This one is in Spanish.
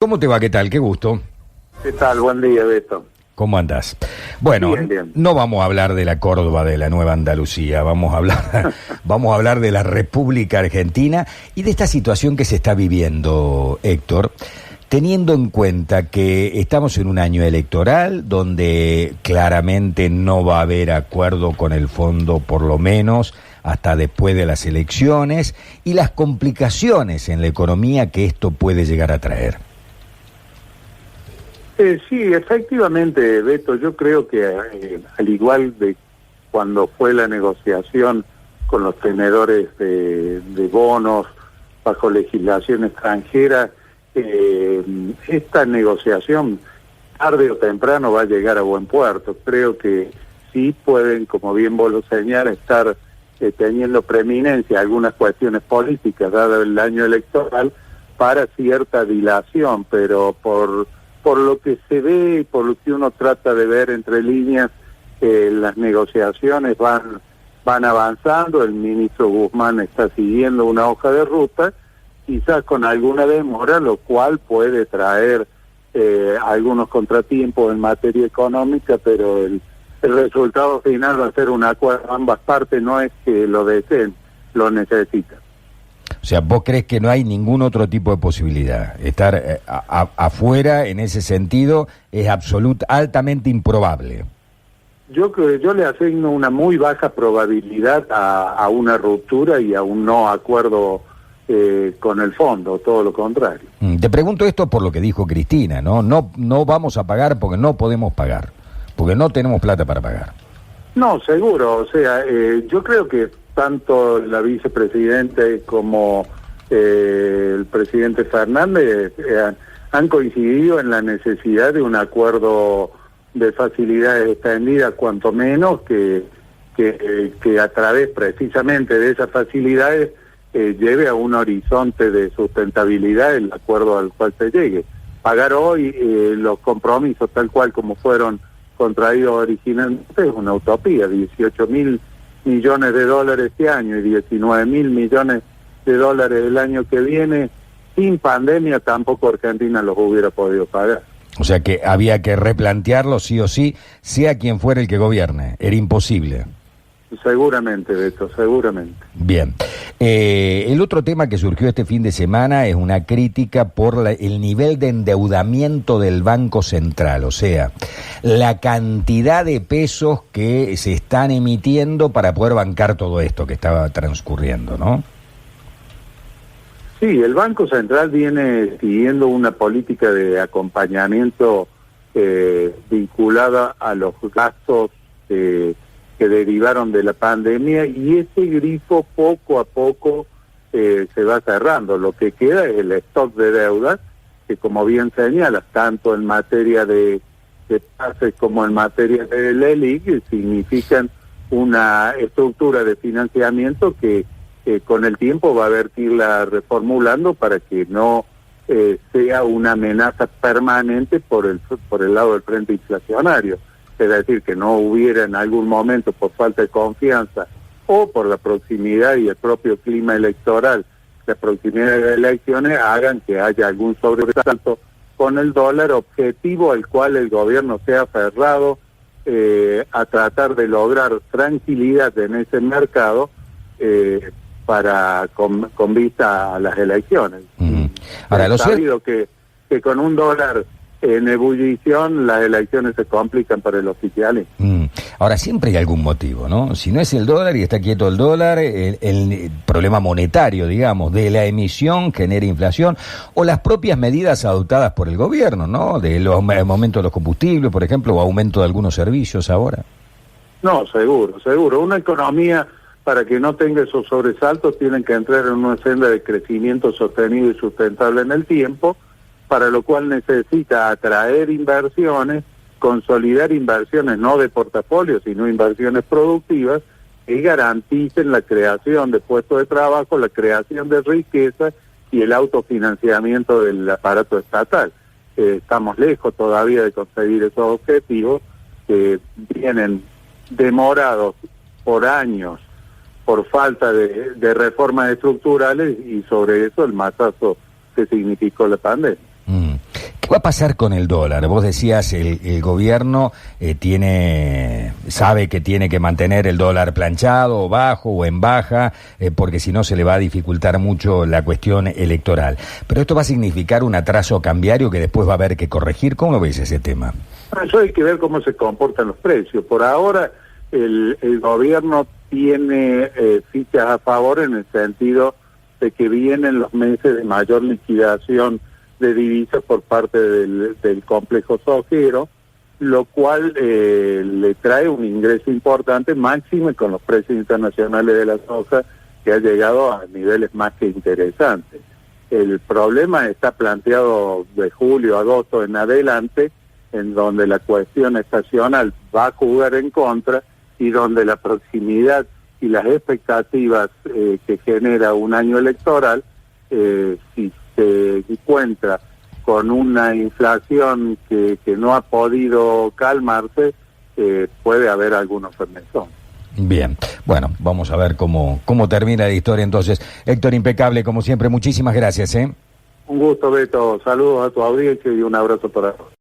¿Cómo te va? ¿Qué tal? Qué gusto. ¿Qué tal? Buen día, Beto. ¿Cómo andás? Bueno, Bien. no vamos a hablar de la Córdoba de la Nueva Andalucía, vamos a hablar de la República Argentina y de esta situación que se está viviendo, Héctor, teniendo en cuenta que estamos en un año electoral donde claramente no va a haber acuerdo con el fondo, por lo menos hasta después de las elecciones, y las complicaciones en la economía que esto puede llegar a traer. Sí, efectivamente, Beto, yo creo que al igual de cuando fue la negociación con los tenedores de bonos bajo legislación extranjera, esta negociación tarde o temprano va a llegar a buen puerto. Creo que sí pueden, como bien vos lo señalas, estar teniendo preeminencia algunas cuestiones políticas, dado el año electoral, para cierta dilación, pero por lo que se ve y por lo que uno trata de ver entre líneas, las negociaciones van avanzando. El ministro Guzmán está siguiendo una hoja de ruta, quizás con alguna demora, lo cual puede traer algunos contratiempos en materia económica, pero el resultado final va a ser un acuerdo. Ambas partes no es que lo deseen, lo necesitan. O sea, ¿vos crees que no hay ningún otro tipo de posibilidad? Estar afuera en ese sentido es altamente improbable. Yo le asigno una muy baja probabilidad a una ruptura y a un no acuerdo con el fondo, todo lo contrario. Te pregunto esto por lo que dijo Cristina, ¿no? No vamos a pagar porque no podemos pagar, porque no tenemos plata para pagar. No, seguro, o sea, yo creo que tanto la vicepresidenta como el presidente Fernández han coincidido en la necesidad de un acuerdo de facilidades extendidas, cuanto menos que a través precisamente de esas facilidades lleve a un horizonte de sustentabilidad el acuerdo al cual se llegue. Pagar hoy los compromisos tal cual como fueron contraídos originalmente es una utopía. 18.000 millones de dólares este año y 19.000 millones de dólares el año que viene, sin pandemia tampoco Argentina los hubiera podido pagar. O sea que había que replantearlo sí o sí, sea quien fuera el que gobierne, era imposible. Seguramente, Beto, seguramente. Bien. El otro tema que surgió este fin de semana es una crítica por el nivel de endeudamiento del Banco Central, o sea, la cantidad de pesos que se están emitiendo para poder bancar todo esto que estaba transcurriendo, ¿no? Sí, el Banco Central viene siguiendo una política de acompañamiento vinculada a los gastos que derivaron de la pandemia, y ese grifo poco a poco se va cerrando. Lo que queda es el stock de deuda, que como bien señalas, tanto en materia de pases como en materia de LELIQ, significan una estructura de financiamiento que con el tiempo va a haber que irla reformulando para que no sea una amenaza permanente por el lado del frente inflacionario. Es decir, que no hubiera en algún momento, por falta de confianza o por la proximidad y el propio clima electoral, la proximidad de las elecciones, hagan que haya algún sobresalto con el dólar, objetivo al cual el gobierno se ha aferrado a tratar de lograr tranquilidad en ese mercado con vista a las elecciones. Ahora, es sabido que con un dólar en ebullición las elecciones se complican para el oficialismo. Ahora, siempre hay algún motivo, ¿no? Si no es el dólar y está quieto el dólar, el problema monetario, digamos, de la emisión genera inflación, o las propias medidas adoptadas por el gobierno, ¿no? De los aumentos de los combustibles, por ejemplo, o aumento de algunos servicios ahora. No, seguro. Una economía, para que no tenga esos sobresaltos, tiene que entrar en una senda de crecimiento sostenido y sustentable en el tiempo, para lo cual necesita atraer inversiones, consolidar inversiones no de portafolio, sino inversiones productivas que garanticen la creación de puestos de trabajo, la creación de riqueza y el autofinanciamiento del aparato estatal. Estamos lejos todavía de conseguir esos objetivos que vienen demorados por años por falta de reformas estructurales, y sobre eso el mazazo que significó la pandemia. va a pasar con el dólar? Vos decías, el gobierno sabe que tiene que mantener el dólar planchado o bajo o en baja, porque si no se le va a dificultar mucho la cuestión electoral. Pero esto va a significar un atraso cambiario que después va a haber que corregir. ¿Cómo lo ves ese tema? Eso hay que ver cómo se comportan los precios. Por ahora el gobierno tiene fichas a favor en el sentido de que vienen los meses de mayor liquidación de divisas por parte del complejo sojero, lo cual le trae un ingreso importante, máximo con los precios internacionales de la soja, que ha llegado a niveles más que interesantes. El problema está planteado de julio, agosto en adelante, en donde la cuestión estacional va a jugar en contra y donde la proximidad y las expectativas que genera un año electoral, si se encuentra con una inflación que no ha podido calmarse, puede haber alguna fermezón. Bien, bueno, vamos a ver cómo termina la historia entonces. Héctor, impecable, como siempre, muchísimas gracias. Un gusto, Beto. Saludos a tu audiencia y un abrazo para todos.